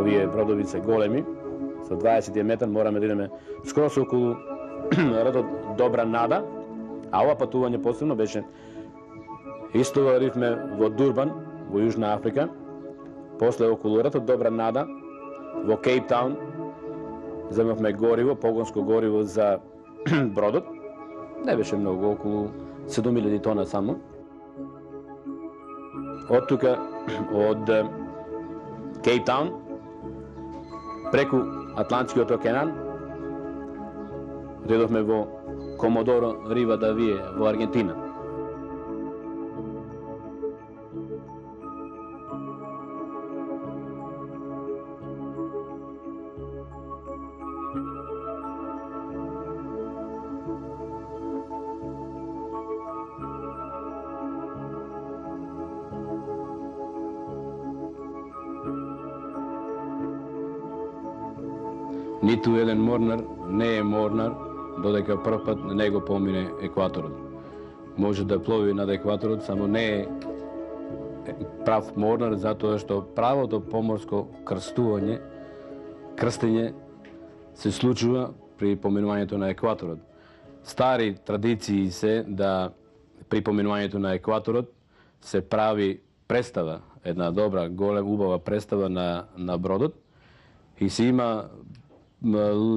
овие бродовице големи, со 20 метар мораме да идеме скроз околу редот Добра Нада, а ова патување посебно беше истоваривме во Дурбан, во Јужна Африка, после околу редот Добра Нада, во Кейптаун, земавме гориво, погонско гориво за бродот, не беше многу, околу 7000 тона само. Од тука, од Кейптаун, преку Атлантскиот океан, редовме во Комодоро Ривадавие во Аргентина. Ниту еден морнар не е морнар додека прв пат на него помине екваторот. Може да плови над екваторот, само не е прав морнар, затоа што правото поморско крстење се случува при поминувањето на екваторот. Стари традиции се да при поминувањето на екваторот се прави представа, една добра, голема, убава представа на бродот и се има,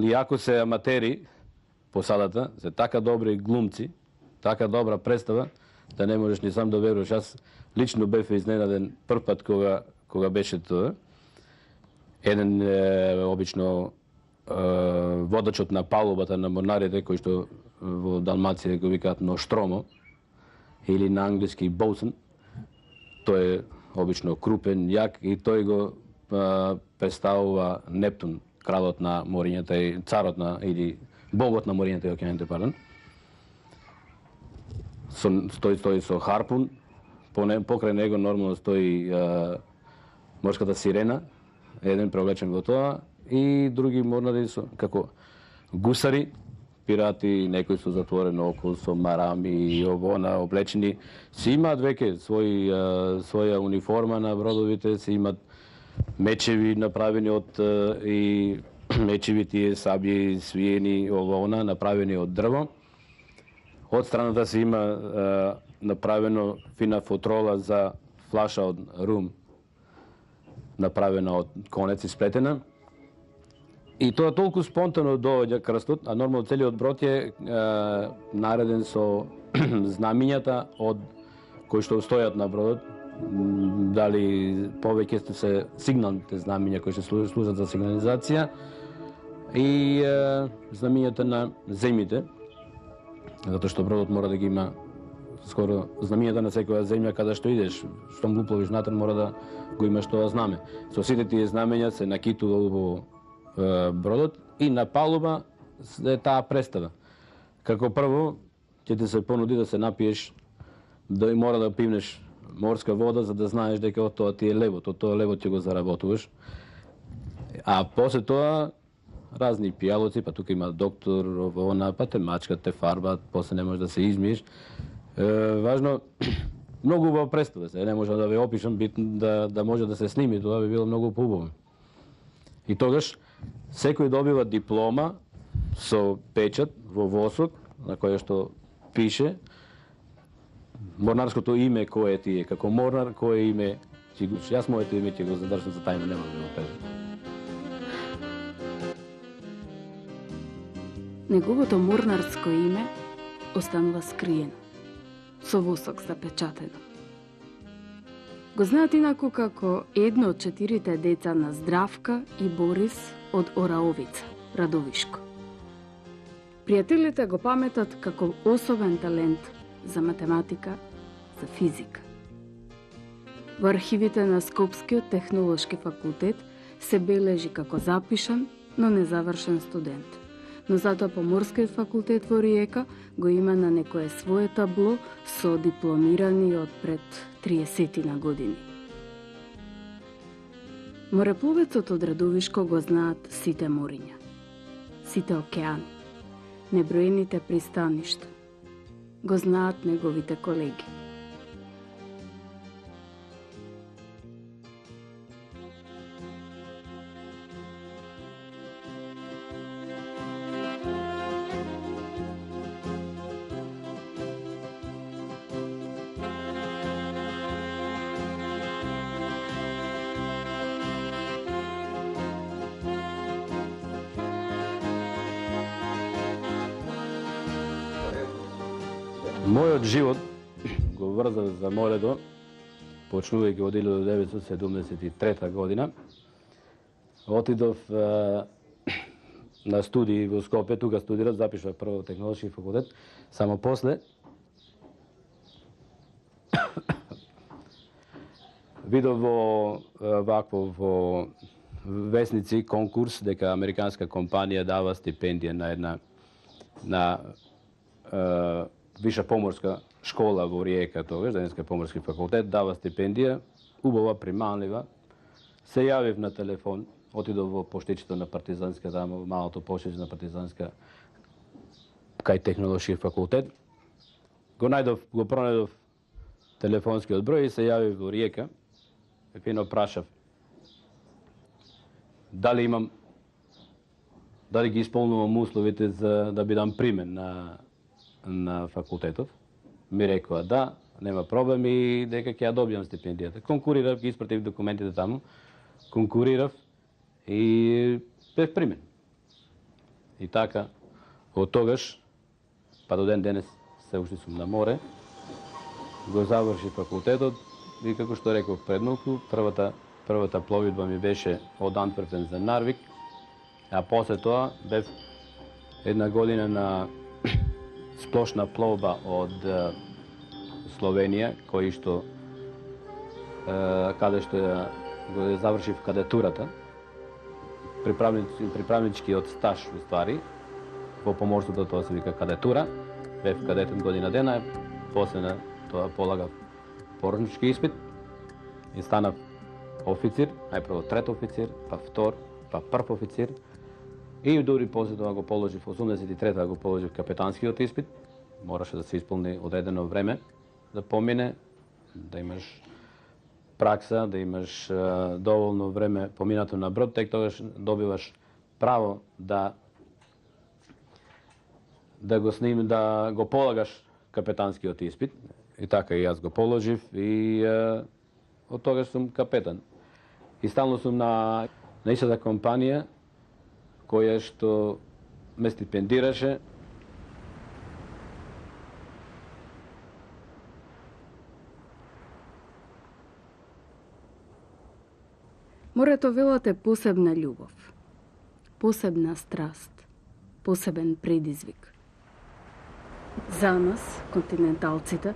иако се аматери посадата, се така добри глумци, така добра представа, да не можеш ни сам да веруваш. Аз лично бев изненаден прв пат кога беше тоа. Еден обично водачот на палубата на морнарите, кој што во Далмација го викаат ноштромо, или на англиски боусен, тој е обично крупен, јак, и тој го представува Нептун, кралот на морињата и царот на, или богот на морињата и океаните, пардон. Стои со харпун, покрај него нормално стои морската сирена, еден преоблечен во тоа, и други морнари како гусари, пирати, некои со затворено око, со марами и овона облечени. Си имаат веќе своја униформа на бродовите, си имаат мечеви направени од и мечеви тие сабји свиени овона направени од дрво. Од страната се има направено фина футрола за флаша од рум, направена од конец и сплетена. И тоа толку спонтано доаѓа крстот, а нормално целиот брод е нареден со знамињата од кои што стојат на бродот. Дали повеќе се сигналните знамиња кои што служат за сигнализација и знамињата на земјите, затоа што бродот мора да ги има скоро знамињата на секоја земја каде што идеш. Штом го упловиш натаму мора да го имаш тоа знаме. Со сите тие знамења се накитува во бродот и на палуба е таа представа. Како прво ќе ти се понуди да се напиеш, да мора да пивнеш морска вода за да знаеш дека од тоа ти е левот, од тоа левот ќе го заработуваш. А после тоа разни пијалоци, па тука има доктор, она, па те мачкат, те фарбат, после не може да се измиеш. Важно, многу убава представа се, не може да ве опишам, да може да се сними, тоа би било многу поубаво. И тогаш секој добива диплома со печат во восок, на кој што пише морнарското име кое ти е, како морнар, кое име ти го... Јас моето име ќе го задржам за тајно, нема да го кажам. Неговото морнарско име останува скриено, со восок запечатено. Го знаат инаку како едно од 4 деца на Здравка и Борис од Ораовица, Радовишко. Пријателите го паметат како особен талент за математика, за физика. Во архивите на Скопскиот технолошки факултет се бележи како запишан, но незавршен студент. Но затоа Поморскиот факултет во Риека го има на некое свое табло со дипломирани од пред 30 на години. Морепловецот од Радовишко го знаат сите мориња, сите океани, неброените пристаништа. Го знаат неговите колеги. Мојот живот го врзав за морето, почнувајќи од 1973 година. Отидов на студии во Скопје, тука студирав, запишав прво технолошки факултет, само после видов во весници конкурс дека американска компанија дава стипендија на виша поморска школа во Риека, тогаш, денеска поморски факултет, дава стипендија, убава, примамлива. Се јавив на телефон, отидов во поштичето на Партизанска, тамо малото поштиче на Партизанска, кај технолошки факултет. Го пронајдов телефонскиот број и се јавив во Риека. Фино прашав дали ги исполнувам условите за да бидам примен на факултетов. Ми рекоа да, нема проблем и дека ќе ја добијам стипендијата. Конкурирав, ги испратив документите таму, конкурирав и бев примен. И така, од тогаш, па до ден денес се уште сум на море, го заврши факултетот и како што реков предмалку, првата пловидба ми беше од Антверпен за Нарвик, а после тоа бев една година на сплошна пловба од Словенија, кој што каде што го завршив кадетурата, приправничкиот стаж во ствари, во поморството тоа се вика кадетура, бев кадетен година дена, после на тоа полагав поручнички испит и станав официр, најпрво трет официр, па втор, па прв официр и дури после тоа го положив 83-та го положив капетанскиот испит. Мораше да се исполни одредено време да помине, да имаш пракса, да имаш доволно време поминато на брод, тек тогаш добиваш право да го полагаш капетанскиот испит. И така и јас го положив и од тогаш сум капетан. И стално сум на истата компанија која што ме стипендираше. Морето велат е посебна љубов, посебна страст, посебен предизвик. За нас, континенталците,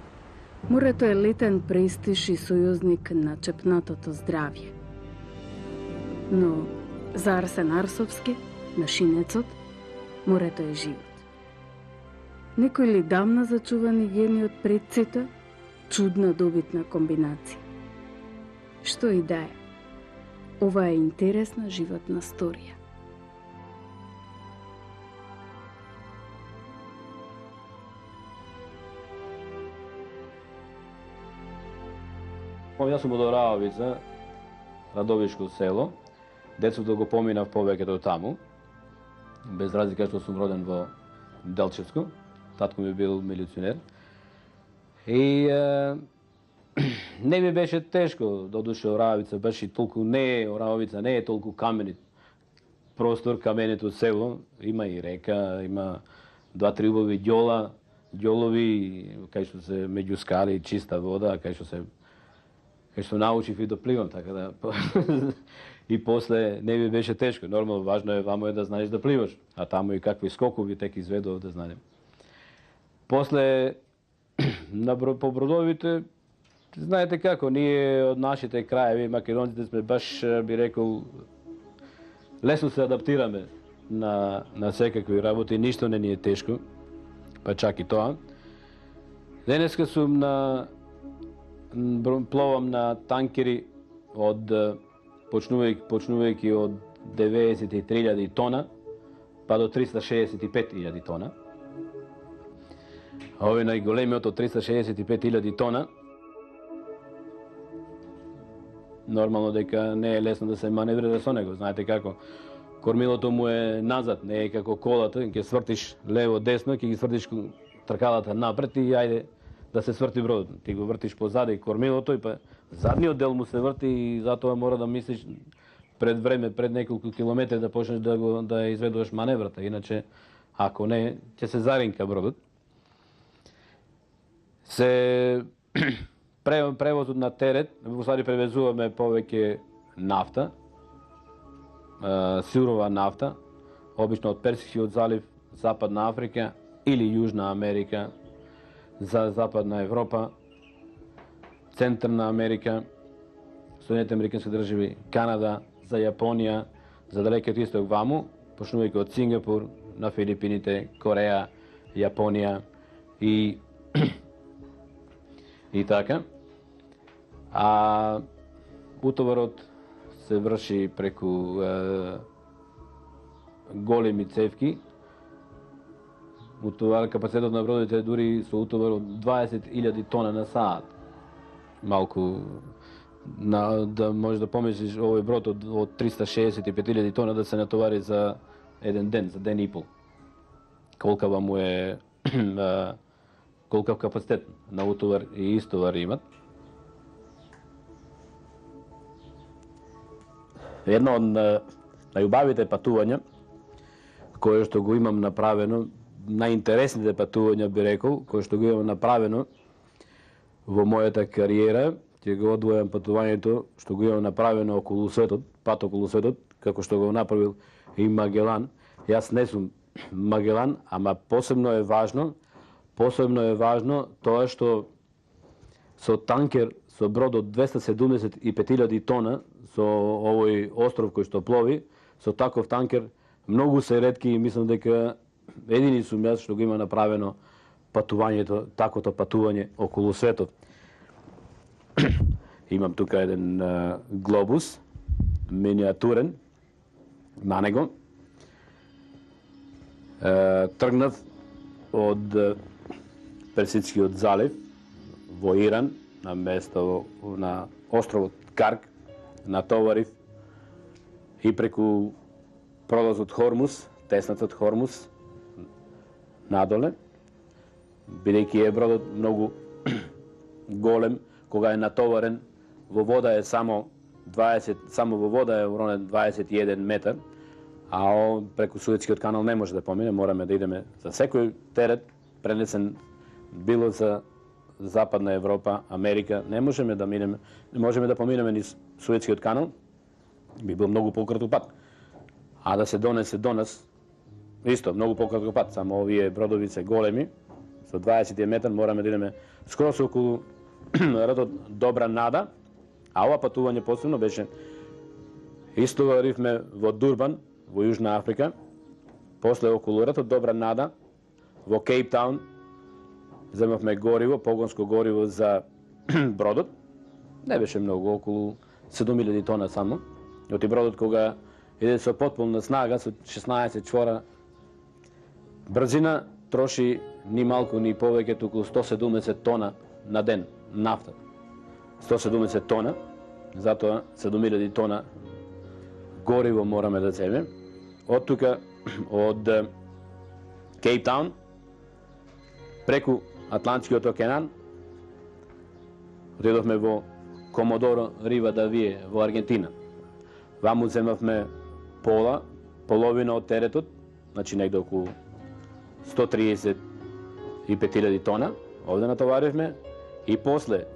морето е летен престиж и сојузник на чепнатото здравје. Но за Арсен Арсовски, на Шинецот, морето е живот. Некој ли дамна зачувани гени од предците, чудна добитна комбинација. Што и да е, ова е интересна животна сторија. Јас сум од Оравица, Радовишко село. Детството го поминав повеќето таму, без разлика што сум роден во Делчевско. Татко ми бил милиционер. И не ми беше тешко да одуше Оравица, беше толку Оравица не е толку каменит простор, каменито село, има и река, има 2-3 убави ѓолови, кај што се меѓу скали, чиста вода, кај што научив и да пливам, така да и после не ми беше тешко. Нормално, важно е вамо да знаеш да пливаш, а таму и какви скокови тек изведував да знаем. После по бродовите, знаете како, ние од нашите краеви, македонците сме баш, би рекол, лесно се адаптираме на секакви работи, ништо не ни е тешко, па чак и тоа. Денеска сум пловам на танкери почнувајќи од 93.000 тона, па до 365.000 тона. А овој најголемиот од 365.000 тона, нормално дека не е лесно да се маневрира со него. Знаете како, кормилото му е назад, не е како колата, ќе свртиш лево-десно, ќе ги свртиш тркалата напред и ајде да се сврти бродот. Ти го вртиш позади кормилото и па задниот дел му се врти и затоа мора да мислиш пред време, пред неколку километри да почнеш да изведуваш маневрата, иначе ако не ќе се заринка бродот. се превозот на терет, во ствари превезуваме повеќе нафта, сирова нафта, обично од Персискиот залив, Западна Африка или Јужна Америка, за Западна Европа, Центрна Америка, Соединените Американски држави, Канада, за Јапонија, за далекиот исток ваму, почнувајќи од Сингапур, на Филипините, Кореја, Јапонија и така. А утоварот се врши преку големи цевки. Капацитетот на бродовите дури со утовар од 20.000 тона на саат. Малку да можеш да помислиш овој брод од 365.000 тона да се натовари за еден ден, за ден и пол. Колкава му е колкав капацитет на утовар и истовар имат. Едно од најубавите патувања кое што го имам направено, најинтересните патувања би рекол, кое што го имам направено во мојата кариера, ќе го одвојам патувањето што го имам направено околу светот, пат околу светот, како што го направил и Магелан. Јас не сум Магелан, ама посебно е важно тоа што со танкер, со брод од 275.000 тона, со овој остров кој што плови, со таков танкер, многу се ретки и мислам дека едини сум јас што го има направено патувањето, такото патување околу светот. Имам тука еден глобус, миниатурен, на него. Тргнав од Персидскиот залив во Иран, на место на островот Карк, натоварив и преку пролазот Хормус, теснатот Хормус, надоле, бидејќи е бродот многу голем, кога е натоварен, во вода е само во вода е уронен 21 метар, а преку Суетскиот канал не може да помине, мораме да идеме за секој терет пренесен било за Западна Европа, Америка, не можеме да поминеме низ Суетскиот канал, би бил многу пократок пат. А да се донесе до нас, исто, многу пократок пат, само овие бродови се големи, со 20 метар мораме да идеме скроз околу ратот Добра Нада, а ова патување посебно беше истоваривме во Дурбан, во Јужна Африка, после околу ратот Добра Нада, во Кейптаун, земавме гориво, погонско гориво за бродот, не беше многу, околу 7.000 тона само. Оти бродот кога иде со потполна снага, со 16 чвора брзина, троши ни малку ни повеќе, околу 170 тона на ден нафта. 170 тона, затоа 7.000 тона гориво мораме да земе. Од тука, од Кейптаун, преку Атлантскиот океан, отидовме во Комодоро Ривадавие во Аргентина. Ваму земавме половина од теретот, значи негде околу 135.000 тона, овде натоваривме, и после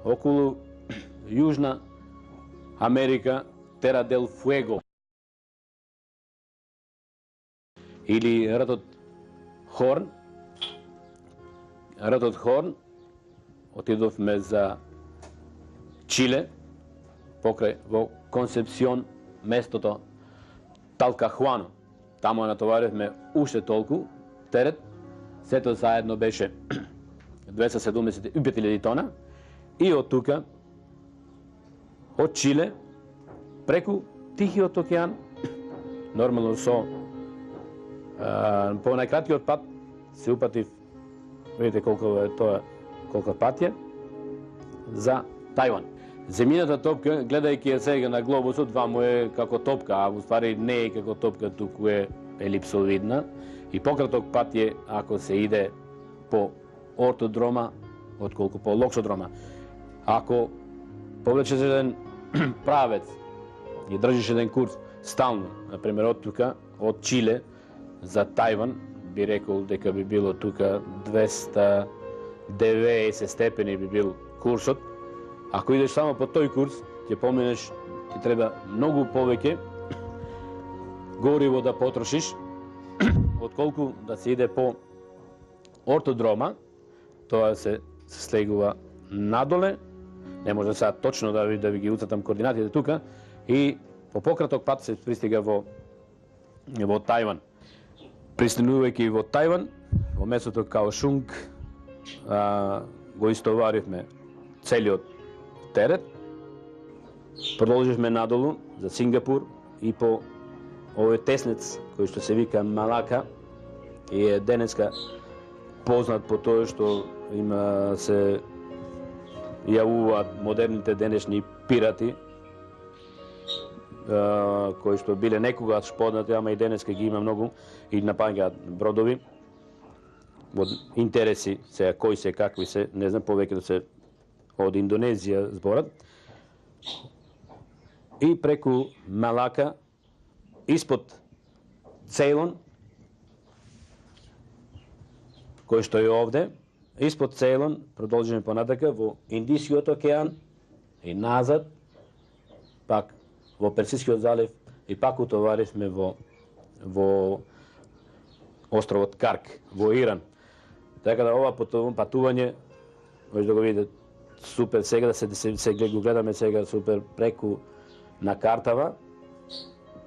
околу Јужна Америка, Тера дел Фуего, или ратот Хорн, отидовме за Чиле, покрај во Концепсион, местото Талкахуано. Таму натоваривме уште толку терет, сето заедно беше 275.000 тона, и од тука, од Чиле, преку Тихиот океан, нормално со по најкраткиот пат се упатив, видите колку е тоа, колку пат е, за Тајван. Земјината топка, гледајќи ја сега на глобусот, ваму е како топка, а во ствари не е како топка, туку е елипсовидна, и пократок пат е ако се иде по ортодрома, отколку по локсодрома. Ако повлечеш еден правец и држиш еден курс стално, например од тука, од Чиле за Тајван, би рекол дека би било тука 200 90 степени би бил курсот. Ако идеш само по тој курс, ќе поминеш, ти треба многу повеќе гориво да потрошиш, отколку да се иде по ортодрома, тоа се слегува надоле, не може сега точно да ви ги уцатам координатите тука, и по пократок пат се пристига во Тајван. Пристигнувајќи во Тајван, во местото Каошунг, го истоваривме целиот терет, продолживме надолу за Сингапур и по овој теснец кој што се вика Малака и е денеска познат по тоа што се јавуваат модерните денешни пирати, кои што биле некогаш познати, ама и денеска ги има многу и напаѓаат бродови од интереси, сега кои се, какви се, не знам, повеќето се од Индонезија зборат. И преку Малака, испод Цейлон, кој што е овде, испод Цейлон продолжиме понатака во Индискиот океан и назад, пак во Персискиот залив и пак утоваривме во островот Карк, во Иран. Така да ова патување, може да го видите супер сега, да се го гледаме сега супер преку на картава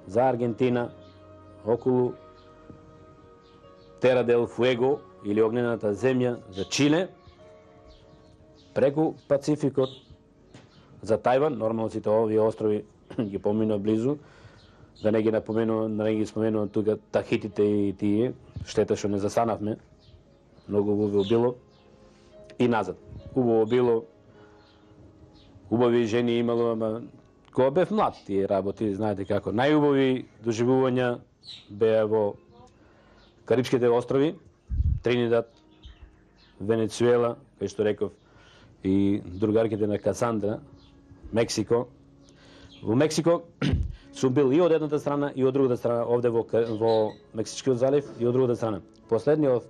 за Аргентина, околу Тера дел Фуего или огнената земја за Чиле, преку Пацификот за Тајван, нормално сите овие острови ги поминува близу, да не ги напоменувам, да не ги споменувам тука Тахитите и тие, штета што не застанавме, многу убаво било, и назад. Убаво било, убави жени имало, ама кога бев млад тие работи, знаете како. Најубави доживувања беа во Карибските острови, Тринидад, Венецуела, кај што реков, и другарките на Касандра, Мексико. Во Мексико сум бил и од едната страна и од другата страна, овде во Мексичкиот залив и од другата страна. Последниот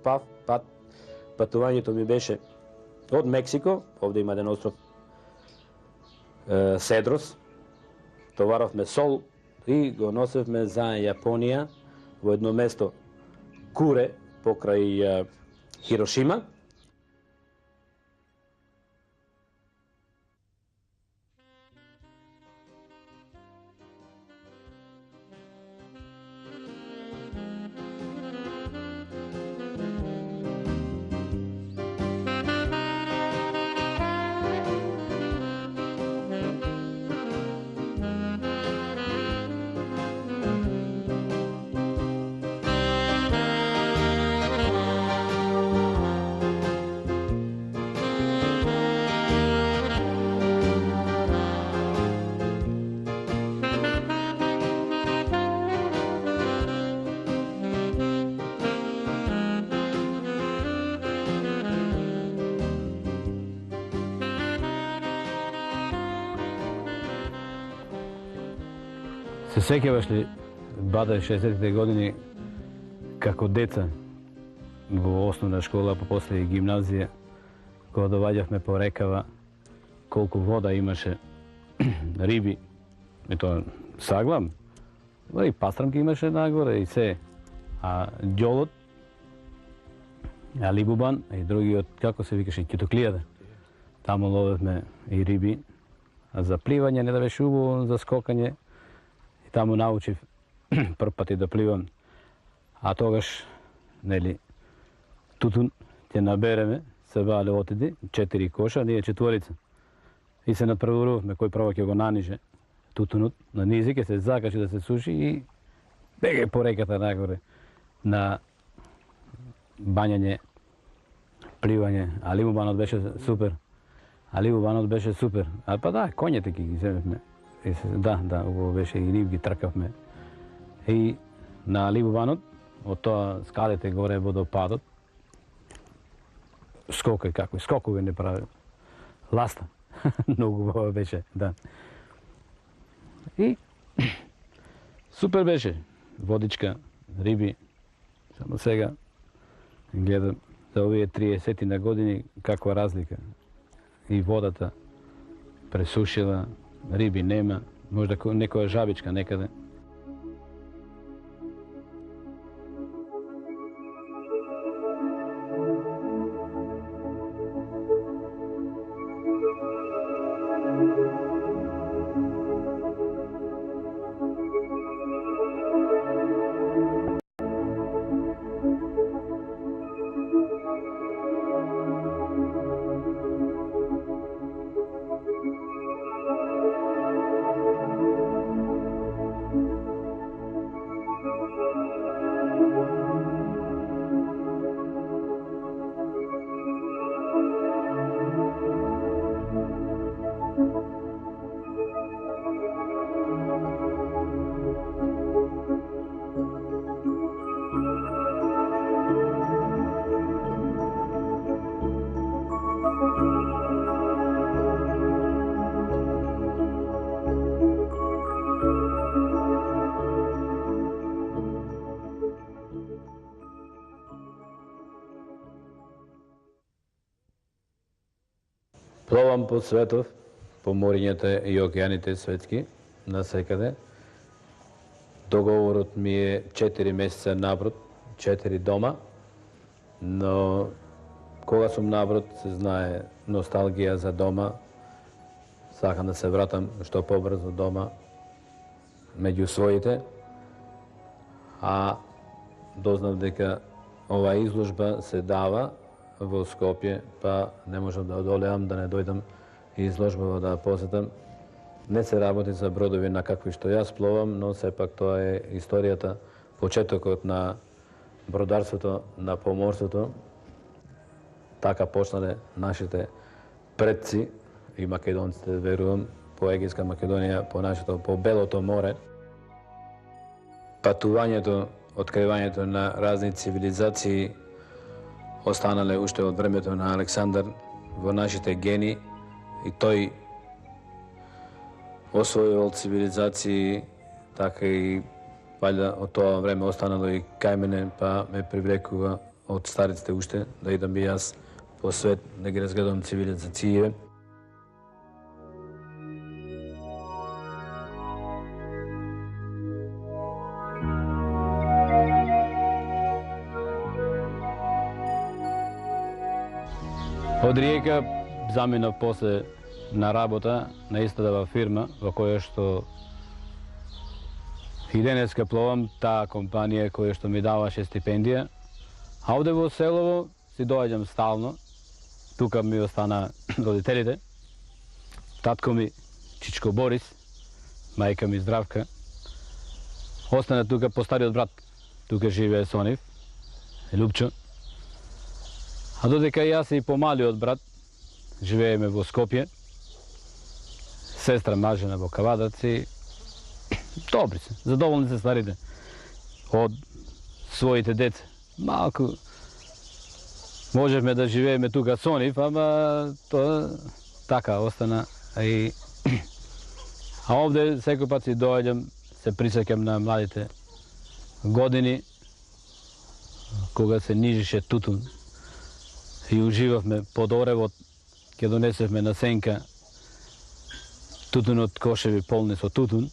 патувањето ми беше од Мексико, овде има еден остров Седрос, товаровме сол и го носевме за Јапонија во едно место Куре, покрај Хирошима. Се сеќаваш ли, баде 60-те години, како деца во основна школа, по после и гимназија, кога доваѓавме по рекава, колку вода имаше, риби, и тоа саглам, и пастрамки имаше нагоре и се, а ѓолот, а либубан и другиот, како се викаше, китоклијада. Таму ловевме и риби, а за пливање не да беше убаво, за скокање, таму научив прв пати да пливам, а тогаш, нели, тутун ќе набереме, се бале отиди, 4 коша, ние 4. И се надпреварувавме кој прво ќе го наниже тутунот на низи, ќе се закачи да се суши и бегај по реката нагоре на бањање, пливање, а либубанот беше супер. А па да, коњете ги земевме. Да, убаво беше и риб ги тркавме. И на либубанот, од тоа скалите горе водопадот, скокај какви, скокови не прави. Ласта. Многу убаво беше, да. И супер беше. Водичка, риби. Само сега гледам за овие 30 на години каква разлика. И водата пресушила, риби нема, можда некоја жабичка некаде. Пловам по светов, по морињата и океаните светски, насекаде. Договорот ми е 4 месеца напред, 4 дома, но кога сум напред, се знае носталгија за дома. Сакам да се вратам што побрзо дома, меѓу своите. А дознав дека оваа изложба се дава во Скопје, па не можам да одолеам да не дојдам и изложбава да посетам. Не се работи за бродови на какви што јас пловам, но сепак тоа е историјата, почетокот на бродарството, на поморството. Така почнале нашите предци и македонците, верувам, по Егејска Македонија, по Белото море. Патувањето, откривањето на разни цивилизации останале уште од времето на Александар во нашите гени и тој освојувал цивилизации, така и валјда од тоа време останало и кај мене, па ме привлекува од стариците уште да идам и јас по свет да ги разгледам цивилизациите. Од Риека заминав после на работа на истата фирма во која што и денеска пловам, таа компанија која што ми даваше стипендија. А овде во селово си доаѓам стално. Тука ми остана родителите. Татко ми Чичко Борис, мајка ми Здравка. Остана тука постариот брат. Тука живее со нив, Лупчо. А додека јас и помалиот брат живееме во Скопје, сестра мажена во Кавадац и добри се, задоволни се старите од своите деца. Малку можевме да живееме тука со нив, ама тоа така остана. А овде секој пат си доаѓам, се присеќам на младите години, кога се нижише тутун и уживавме под оревот, ќе донесевме на сенка тутунот кошеви полни со тутун,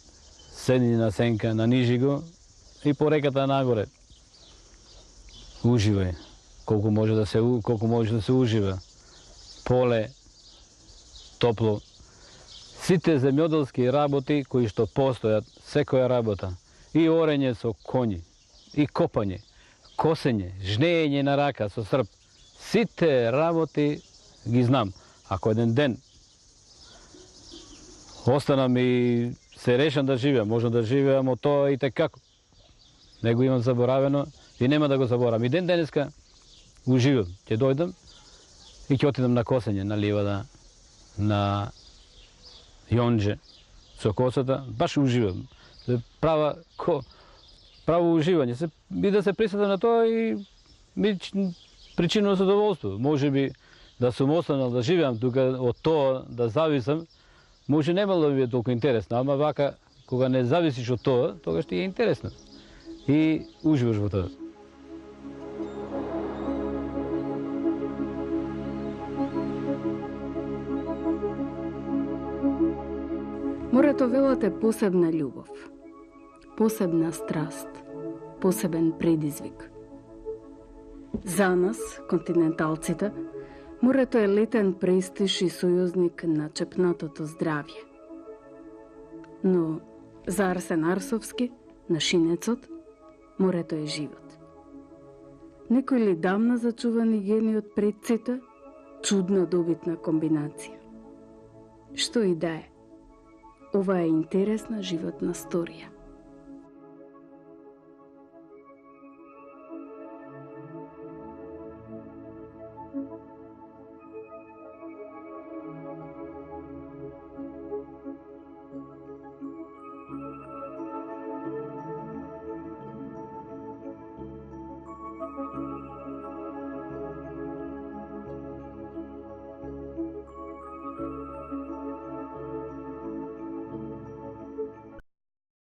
седни на сенка, нанижи го и по реката нагоре. Уживај, колку може да се ужива. Поле, топло. Сите земјоделски работи кои што постојат, секоја работа, и орење со коњи, и копање, косење, жнеење на рака со срп, сите работи ги знам. Ако еден ден останам и се решам да живеам, можам да живеам од тоа и текако. Не го имам заборавено и нема да го заборавам. И ден денеска уживам. Ќе дојдам и ќе отидам на косење, на ливада, на јонџе со косата, баш уживам. Право уживање. И да се присетам на тоа и ми причинува задоволство. Може би да сум останал да живеам тука, од тоа да зависам, може немало да би е толку интересно, ама вака, кога не зависиш од тоа, тогаш ти е интересно. И уживаш во тоа. Морето велат е посебна љубов, посебна страст, посебен предизвик. За нас, континенталците, морето е летен престиж и сојузник на чепнатото здравје. Но за Арсен Арсовски, на Шинецот, морето е живот. Некој ли дамна зачувани гени од предците, чудна добитна комбинација. Што и да е, ова е интересна животна сторија.